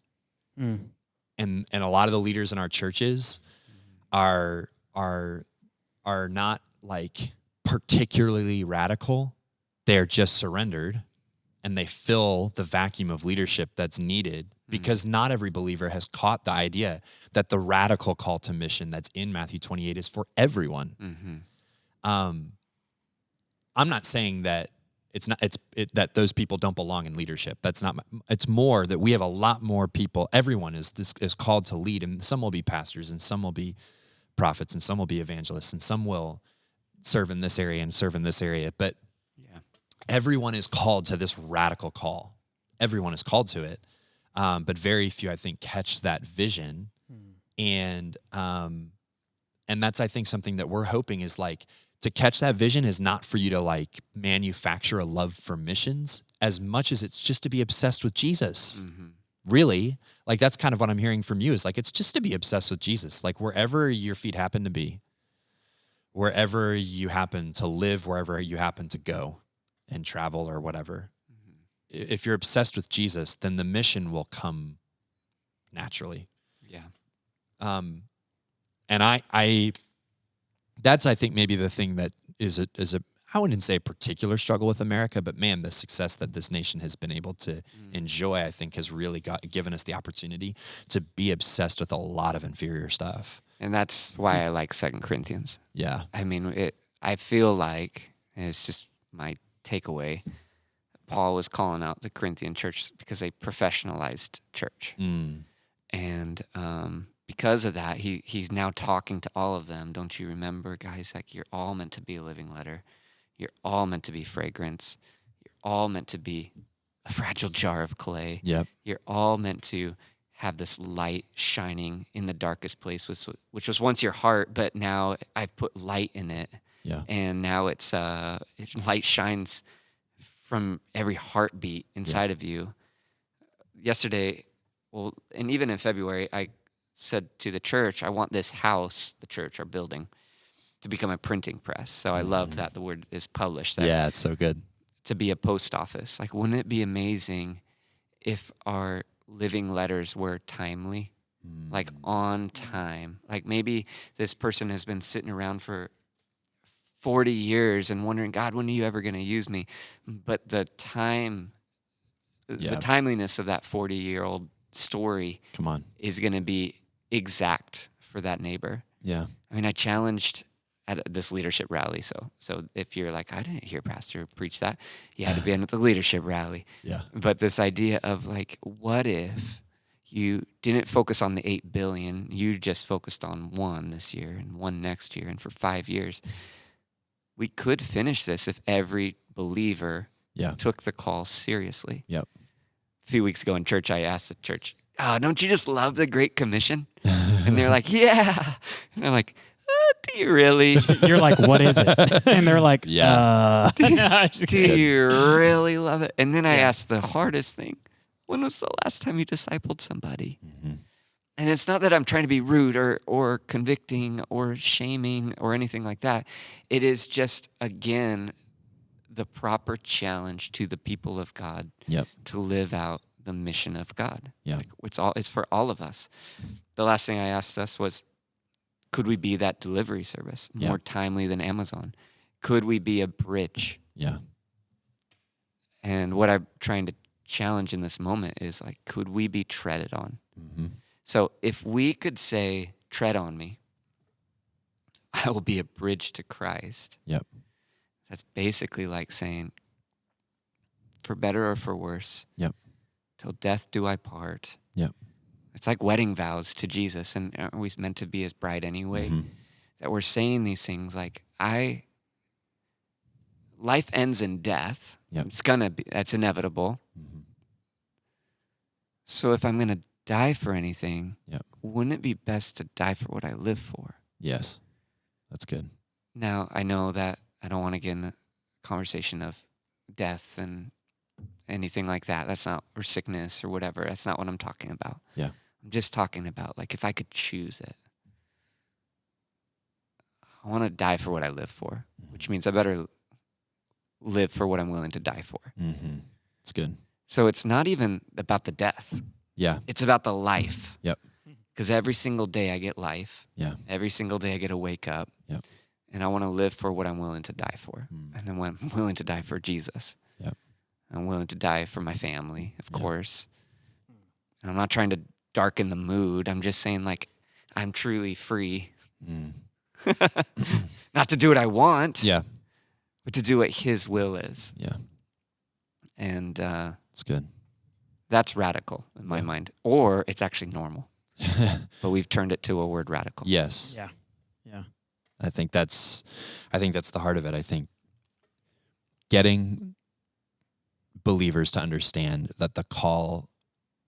And a lot of the leaders in our churches are not like particularly radical. They're just surrendered, and they fill the vacuum of leadership that's needed, because not every believer has caught the idea that the radical call to mission that's in Matthew 28 is for everyone. I'm not saying that that those people don't belong in leadership. That's not. It's more that we have a lot more people. Everyone is called to lead, and some will be pastors, and some will be prophets, and some will be evangelists, and some will serve in this area and serve in this area. But everyone is called to this radical call. Everyone is called to it, but very few, I think, catch that vision. And that's, I think, something that we're hoping is like, to catch that vision is not for you to like manufacture a love for missions as much as it's just to be obsessed with Jesus. Really, like that's kind of what I'm hearing from you, is like, it's just to be obsessed with Jesus. Like wherever your feet happen to be, wherever you happen to live, wherever you happen to go and travel or whatever, if you're obsessed with Jesus, then the mission will come naturally. And that's, I think, maybe the thing that is a I wouldn't say a particular struggle with America, but man, the success that this nation has been able to enjoy, I think, has really given us the opportunity to be obsessed with a lot of inferior stuff. And that's why I like 2 Corinthians. Yeah. I mean, I feel like, and it's just my takeaway, Paul was calling out the Corinthian church because they professionalized church. And because of that, he's now talking to all of them. Don't you remember, guys? Like, you're all meant to be a living letter. You're all meant to be fragrance. You're all meant to be a fragile jar of clay. Yep. You're all meant to have this light shining in the darkest place, which was once your heart, but now I've put light in it. Yeah. And now it's light shines from every heartbeat inside of you. Yesterday, well, and even in February, I said to the church, I want this house, the church, our building, to become a printing press. So I love that the word is published. Yeah, it's so good. To be a post office. Like, wouldn't it be amazing if our living letters were timely, like on time? Like maybe this person has been sitting around for 40 years and wondering, God, when are you ever going to use me? But the timeliness of that 40-year-old story is going to be exact for that neighbor. Yeah. I mean, I challenged at this leadership rally. So if you're like, I didn't hear Pastor preach that, you had to be at the leadership rally. Yeah. But this idea of like, what if you didn't focus on the 8 billion, you just focused on 1 this year and 1 next year, and for 5 years, we could finish this if every believer took the call seriously. Yep. A few weeks ago in church, I asked the church, oh, don't you just love the Great Commission? And they're like, yeah. And I'm like, do you really? You're like, what is it? And they're like, do you really love it? And then I asked the hardest thing. When was the last time you discipled somebody? And it's not that I'm trying to be rude or convicting or shaming or anything like that. It is just, again, the proper challenge to the people of God to live out the mission of God. Like, it's for all of us. The last thing I asked us was, could we be that delivery service more timely than Amazon? Could we be a bridge? Yeah. And what I'm trying to challenge in this moment is like, could we be treaded on? Mm-hmm. So if we could say, tread on me, I will be a bridge to Christ. Yep. That's basically like saying, for better or for worse, Yep. till death do I part. Yep. It's like wedding vows to Jesus, and aren't we meant to be his bride anyway? Mm-hmm. That we're saying these things like, life ends in death. Yep. It's gonna be, that's inevitable. Mm-hmm. So if I'm gonna die for anything, Yep. wouldn't it be best to die for what I live for? Yes. That's good. Now, I know that I don't want to get in a conversation of death and anything like that. That's not, or sickness or whatever. That's not what I'm talking about. Yeah. I'm just talking about, like, if I could choose it, I want to die for what I live for, which means I better live for what I'm willing to die for. Mm-hmm. It's good. So it's not even about the death. Yeah. It's about the life. Yep. Because every single day I get life. Yeah. Every single day I get to wake up. Yep. And I want to live for what I'm willing to die for. Mm. And then when I'm willing to die for Jesus. Yep. I'm willing to die for my family, of Yep. course. And I'm not trying to darken the mood. I'm just saying, like, I'm truly free. Mm. Not to do what I want, Yeah. but to do what his will is. Yeah. And It's good. that's radical in my mind. Or it's actually normal. But we've turned it to a word radical. Yes. Yeah. Yeah. I think that's the heart of it. I think getting believers to understand that the call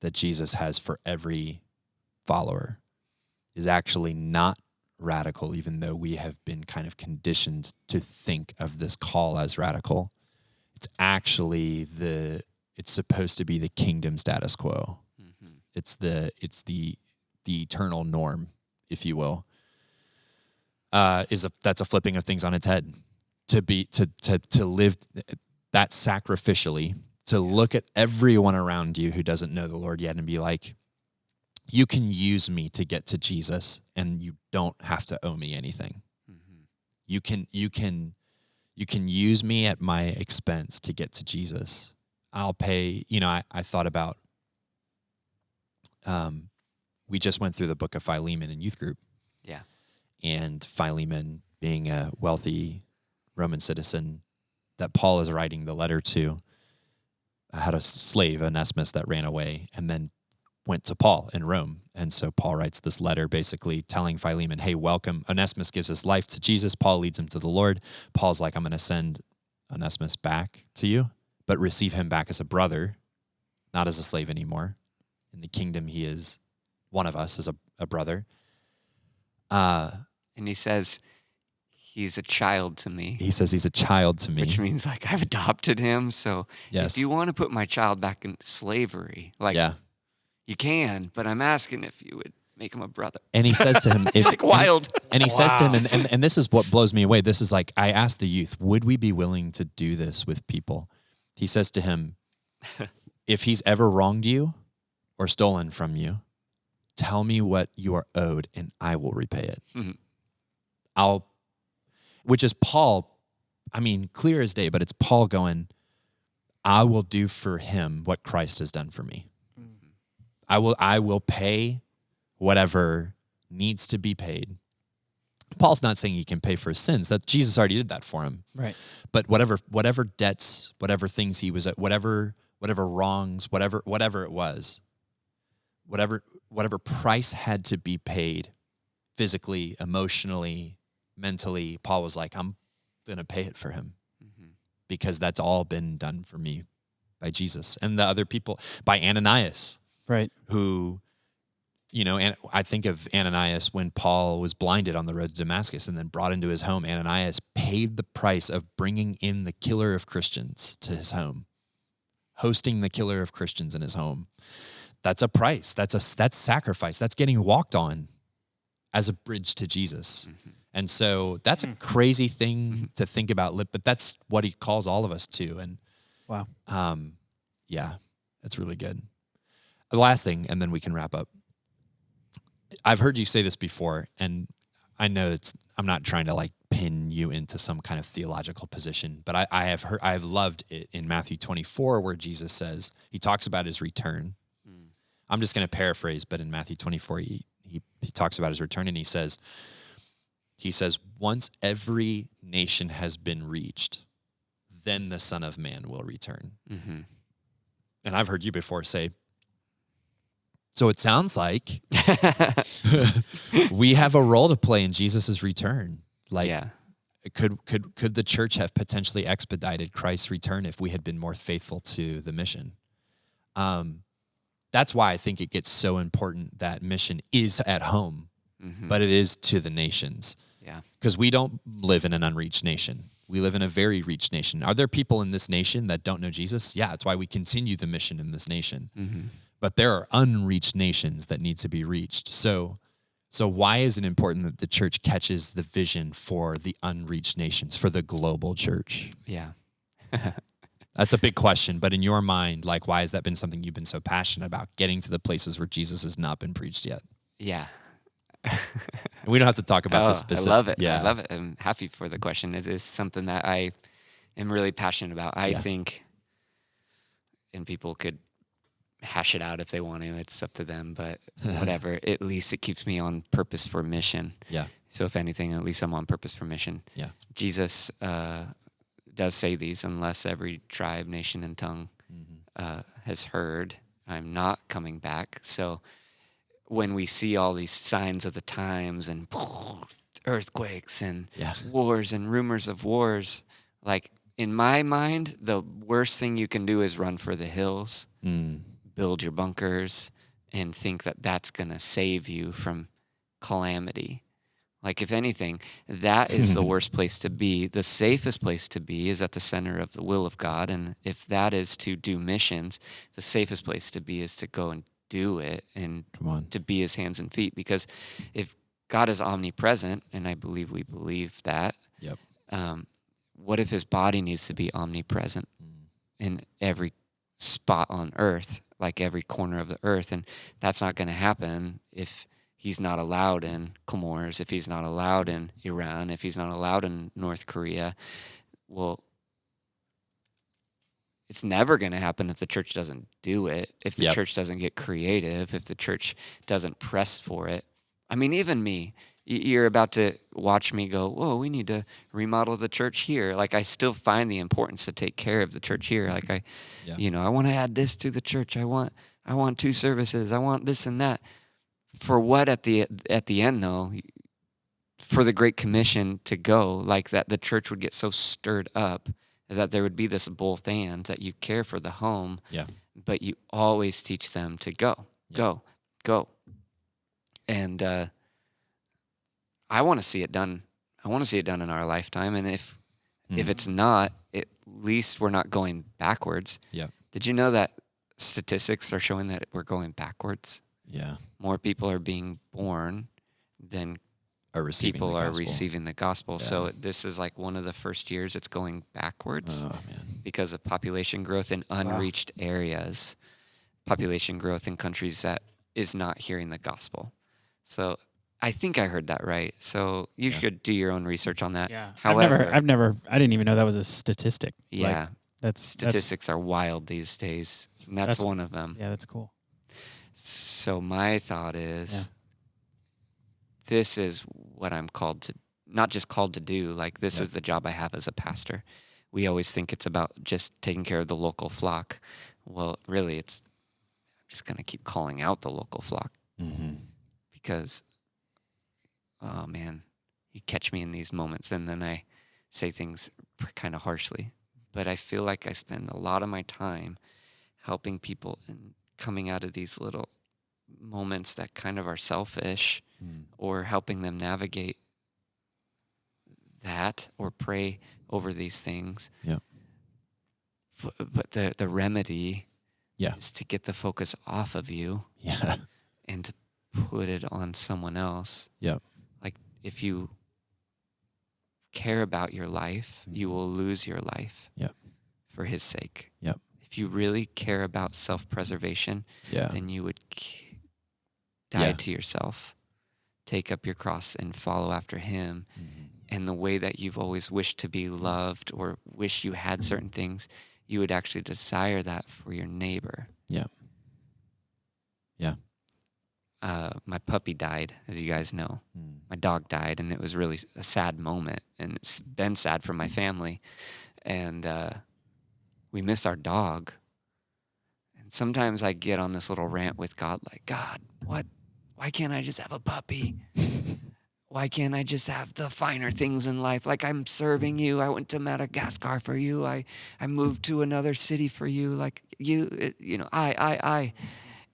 that Jesus has for every follower is actually not radical, even though we have been kind of conditioned to think of this call as radical. It's actually it's supposed to be the kingdom status quo. Mm-hmm. It's the eternal norm, if you will. That's a flipping of things on its head. To live that sacrificially, to look at everyone around you who doesn't know the Lord yet and be like, you can use me to get to Jesus, and you don't have to owe me anything. Mm-hmm. You can use me at my expense to get to Jesus. I'll pay. I thought about. We just went through the book of Philemon in youth group. Yeah. And Philemon, being a wealthy Roman citizen that Paul is writing the letter to, had a slave, Onesimus, that ran away and then went to Paul in Rome. And so Paul writes this letter basically telling Philemon, hey, welcome. Onesimus gives his life to Jesus. Paul leads him to the Lord. Paul's like, I'm going to send Onesimus back to you, but receive him back as a brother, not as a slave anymore. In the kingdom, he is one of us, as a brother. And he says, he's a child to me. He says he's a child to me. Which means, like, I've adopted him. So Yes. if you want to put my child back in slavery, like, Yeah. you can, but I'm asking if you would make him a brother. And he says to him, It's like wild. And he says to him, and this is what blows me away. This is like, I asked the youth, would we be willing to do this with people? He says to him, if he's ever wronged you or stolen from you, tell me what you are owed and I will repay it. Mm-hmm. Which is Paul, clear as day, but it's Paul going, I will do for him what Christ has done for me. Mm-hmm. I will pay whatever needs to be paid. Paul's not saying he can pay for his sins. That Jesus already did that for him. Right. But whatever debts, whatever things he was at, whatever wrongs, whatever it was, whatever price had to be paid, physically, emotionally, mentally, Paul was like, I'm going to pay it for him, because that's all been done for me by Jesus. And the other people, by Ananias, Right. who, and I think of Ananias when Paul was blinded on the road to Damascus and then brought into his home. Ananias paid the price of bringing in the killer of Christians to his home, hosting the killer of Christians in his home. That's a price. That's sacrifice. That's getting walked on as a bridge to Jesus. Mm-hmm. And so that's a crazy thing to think about, but that's what he calls all of us to. And wow. Yeah, that's really good. The last thing, and then we can wrap up. I've heard you say this before, and I know I'm not trying to like pin you into some kind of theological position, but I've loved it in Matthew 24 where Jesus says, he talks about his return. I'm just going to paraphrase, but in Matthew 24, he talks about his return, and he says, once every nation has been reached, then the Son of Man will return. Mm-hmm. And I've heard you before say, so it sounds like we have a role to play in Jesus's return. Like, Yeah. could the church have potentially expedited Christ's return if we had been more faithful to the mission? That's why I think it gets so important that mission is at home, but it is to the nations. Yeah. Because we don't live in an unreached nation. We live in a very reached nation. Are there people in this nation that don't know Jesus? Yeah, that's why we continue the mission in this nation. Mm-hmm. But there are unreached nations that need to be reached. So why is it important that the church catches the vision for the unreached nations, for the global church? Yeah. That's a big question. But in your mind, like, why has that been something you've been so passionate about, getting to the places where Jesus has not been preached yet? Yeah. We don't have to talk about this specific. I love it. Yeah. I love it. I'm happy for the question. It is something that I am really passionate about. I think, and people could hash it out if they want to. It's up to them, but whatever. At least it keeps me on purpose for mission. Yeah. So if anything, at least I'm on purpose for mission. Yeah. Jesus does say these, unless every tribe, nation, and tongue has heard, I'm not coming back. So when we see all these signs of the times and earthquakes and wars and rumors of wars, like, in my mind, the worst thing you can do is run for the hills, build your bunkers, and think that that's going to save you from calamity. Like, if anything, that is the worst place to be. The safest place to be is at the center of the will of God. And if that is to do missions, the safest place to be is to go and do it and to be his hands and feet. Because if God is omnipresent, and I believe we believe that, what if his body needs to be omnipresent in every spot on earth, like every corner of the earth? And that's not going to happen if he's not allowed in Comoros, if he's not allowed in Iran, if he's not allowed in North Korea. Well, it's never going to happen if the church doesn't do it, if the church doesn't get creative, if the church doesn't press for it. I mean, even me, you're about to watch me go, whoa, we need to remodel the church here. Like, I still find the importance to take care of the church here. Like, I want to add this to the church. I want 2 services. I want this and that. For what at the end, though? For the Great Commission to go, like, that the church would get so stirred up that there would be this both and, that you care for the home, but you always teach them to go. And I want to see it done. I want to see it done in our lifetime. And if it's not, at least we're not going backwards. Yeah. Did you know that statistics are showing that we're going backwards? Yeah. More people are being born than people are receiving the gospel. Yeah. So this is like one of the first years it's going backwards because of population growth in unreached areas, population growth in countries that is not hearing the gospel. So I think I heard that right. So you should do your own research on that. Yeah. However, I didn't even know that was a statistic. Yeah. Like, statistics are wild these days. And that's one of them. Yeah, that's cool. So my thought is, this is what I'm called to, not just called to do, like, this is the job I have as a pastor. We always think it's about just taking care of the local flock. Well, really, I'm just going to keep calling out the local flock because, oh man, you catch me in these moments and then I say things kind of harshly. But I feel like I spend a lot of my time helping people and coming out of these little moments that kind of are selfish, or helping them navigate that or pray over these things. Yeah. But the remedy is to get the focus off of you and to put it on someone else. Yeah. Like, if you care about your life, you will lose your life for his sake. Yep. If you really care about self-preservation, then you would die to yourself take up your cross and follow after him. And the way that you've always wished to be loved or wish you had certain things, you would actually desire that for your neighbor. Yeah. Yeah. My puppy died, as you guys know. My dog died, and it was really a sad moment, and it's been sad for my family. And we miss our dog. And sometimes I get on this little rant with God, like, God, why can't I just have a puppy? Why can't I just have the finer things in life? Like, I'm serving you. I went to Madagascar for you. I moved to another city for you. Like, I.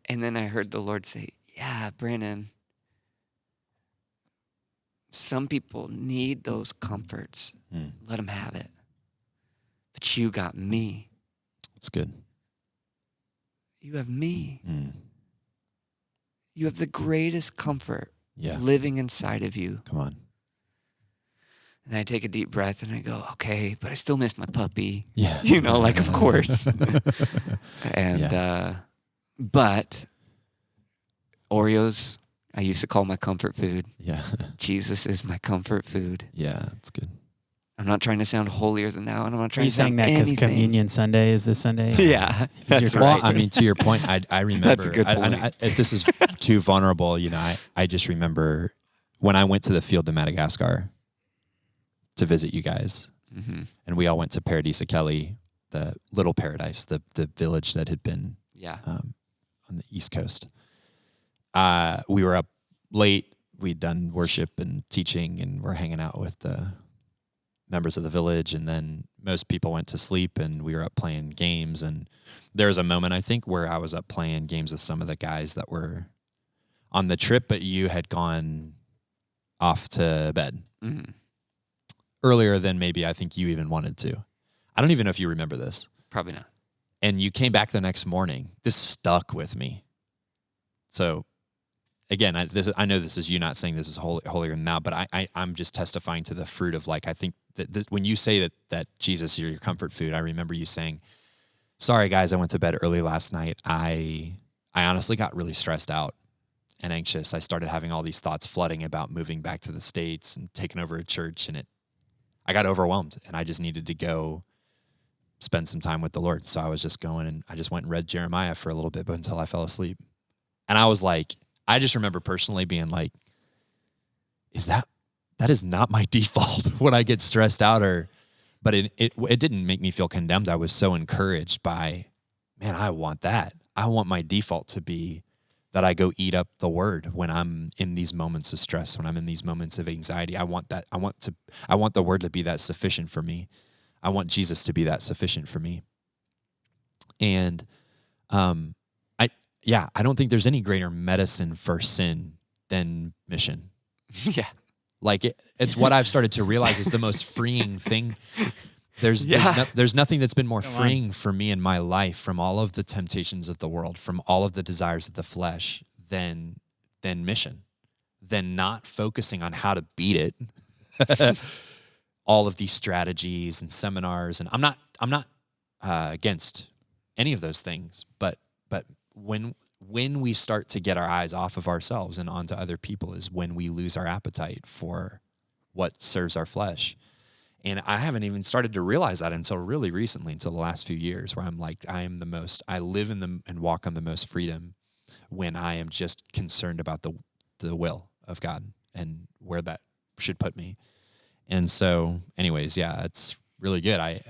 And then I heard the Lord say, yeah, Brandon, some people need those comforts. Let them have it. But you got me. That's good. You have me. You have the greatest comfort Yeah. living inside of you. Come on. And I take a deep breath and I go, okay, but I still miss my puppy. Yeah. Like, of course. And, but Oreos, I used to call my comfort food. Yeah. Jesus is my comfort food. Yeah, that's good. I'm not trying to sound holier than thou, and I'm not Are trying you to sound saying that because anything. Communion Sunday is this Sunday? Yeah, that's your- right. Well, I mean, to your point, I remember. That's a good point. If this is too vulnerable, I just remember when I went to the field to Madagascar to visit you guys, and we all went to Paradisa Kelly, the little paradise, the village that had been on the East Coast. We were up late. We'd done worship and teaching, and we're hanging out with the members of the village, and then most people went to sleep, and we were up playing games. And there was a moment, I think, where I was up playing games with some of the guys that were on the trip, but you had gone off to bed earlier than maybe I think you even wanted to. I don't even know if you remember this. Probably not. And you came back the next morning. This stuck with me. So again, I know this is you not saying this is holier than thou, but I'm just testifying to the fruit of, like, I think that when you say that Jesus, you're your comfort food, I remember you saying, sorry guys, I went to bed early last night. I honestly got really stressed out and anxious. I started having all these thoughts flooding about moving back to the States and taking over a church, and I got overwhelmed, and I just needed to go spend some time with the Lord. So I was just going, and I just went and read Jeremiah for a little bit, but until I fell asleep. And I was like, I just remember personally being like, that is not my default when I get stressed out, but it didn't make me feel condemned. I was so encouraged by, man, I want that. I want my default to be that I go eat up the word when I'm in these moments of stress, when I'm in these moments of anxiety. I want that. I want the word to be that sufficient for me. I want Jesus to be that sufficient for me. And, I don't think there's any greater medicine for sin than mission. Yeah. Like it's what I've started to realize is the most freeing thing. There's nothing that's been more freeing for me in my life from all of the temptations of the world, from all of the desires of the flesh than mission, than not focusing on how to beat it. All of these strategies and seminars, and I'm not against any of those things, but when we start to get our eyes off of ourselves and onto other people is when we lose our appetite for what serves our flesh. And I haven't even started to realize that until really recently, until the last few years, where I'm like, I live in and walk on the most freedom when I am just concerned about the will of God and where that should put me. And so anyways, it's really good. I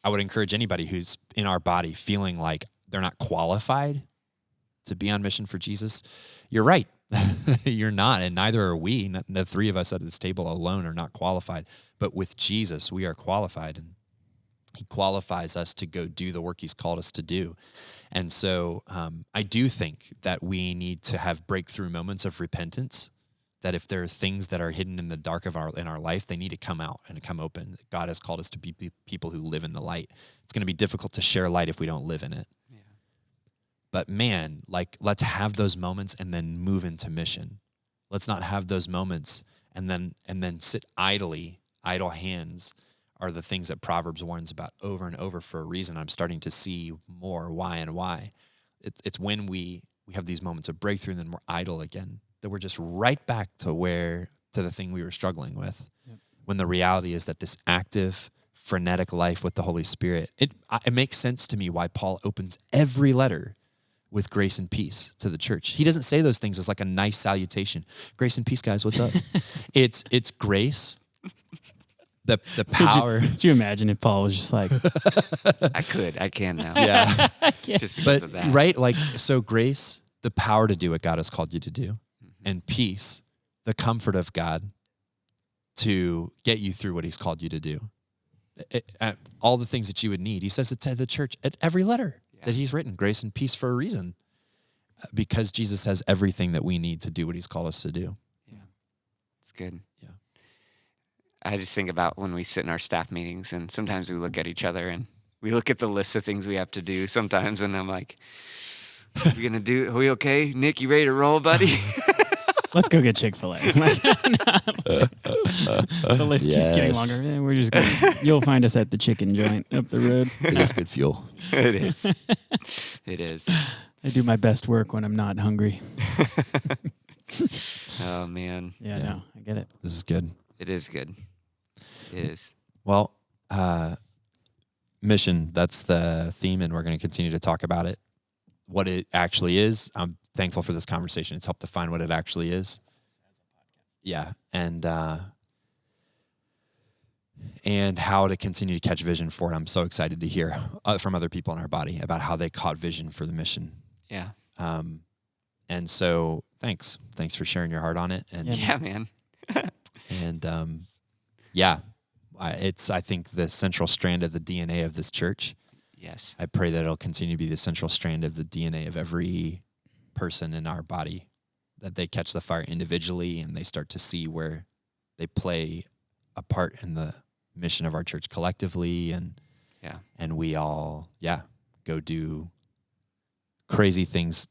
would encourage anybody who's in our body feeling like they're not qualified to be on mission for Jesus. You're right. You're not, and neither are we. The three of us at this table alone are not qualified. But with Jesus, we are qualified, and he qualifies us to go do the work he's called us to do. And so I do think that we need to have breakthrough moments of repentance, that if there are things that are hidden in the dark in our life, they need to come out and come open. God has called us to be people who live in the light. It's going to be difficult to share light if we don't live in it. Yeah. But man, let's have those moments and then move into mission. Let's not have those moments and then sit idly. Idle hands are the things that Proverbs warns about over and over for a reason. I'm starting to see more why and why. It's when we have these moments of breakthrough and then we're idle again. that we're just right back to the thing we were struggling with. Yep. When the reality is that this active, frenetic life with the Holy Spirit, it makes sense to me why Paul opens every letter with grace and peace to the church. He doesn't say those things as like a nice salutation. Grace and peace, guys, what's up? It's grace, the power. Could you imagine if Paul was just like, I can now. Yeah. Just because of that. Right? Like, so grace, the power to do what God has called you to do, and peace, the comfort of God to get you through what he's called you to do. All the things that you would need. He says it to the church at every letter that he's written, grace and peace for a reason, because Jesus has everything that we need to do what he's called us to do. Yeah, it's good. Yeah. I just think about when we sit in our staff meetings, and sometimes we look at each other and we look at the list of things we have to do sometimes, and I'm like, are we okay? Nick, you ready to roll, buddy? let's go get Chick-fil-A. The list keeps getting longer. And we're just you'll find us at the chicken joint up the road. It is good fuel. It is. It is. I do my best work when I'm not hungry. Oh, man. Yeah, no, I get it. This is good. It is good. It is. Well, mission, that's the theme, and we're going to continue to talk about it. What it actually is. I'm thankful for this conversation. It's helped define what it actually is. Yeah. And how to continue to catch vision for it. I'm so excited to hear from other people in our body about how they caught vision for the mission. Yeah. And so thanks for sharing your heart on it. And yeah, man. And yeah, it's, I think, the central strand of the DNA of this church. Yes. I pray that it'll continue to be the central strand of the DNA of every person in our body, that they catch the fire individually and they start to see where they play a part in the mission of our church collectively. And we all, go do crazy things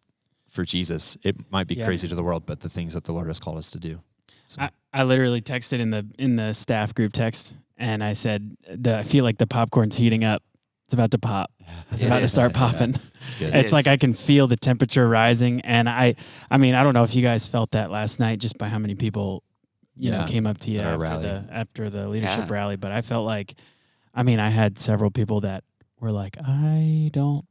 for Jesus. It might be crazy to the world, but the things that the Lord has called us to do. So. I literally texted in the staff group text, and I said, I feel like the popcorn's heating up. It's about to pop. It's about to start popping. It's good. It's like I can feel the temperature rising, and I mean, I don't know if you guys felt that last night, just by how many people, you know, came up to you after the leadership rally. But I felt like, I mean, I had several people that were like, I don't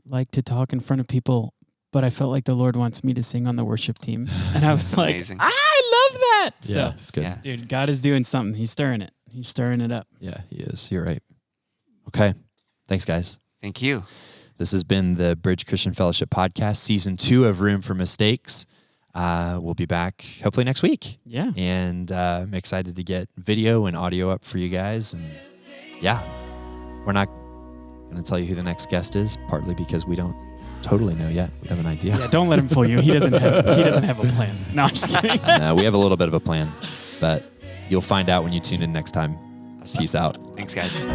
like to talk in front of people, but I felt like the Lord wants me to sing on the worship team, and I was like, amazing. I love that. Yeah, So it's good. dude, God is doing something. He's stirring it. He's stirring it up. Yeah, he is. You're right. Okay. Thanks, guys. Thank you. This has been the Bridge Christian Fellowship Podcast, Season 2 of Room for Mistakes. We'll be back hopefully next week. Yeah. And I'm excited to get video and audio up for you guys. And we're not going to tell you who the next guest is, partly because we don't totally know yet. We have an idea. Yeah, don't let him fool you. He doesn't have a plan. No, I'm just kidding. No, we have a little bit of a plan, but you'll find out when you tune in next time. Peace out. Thanks, guys.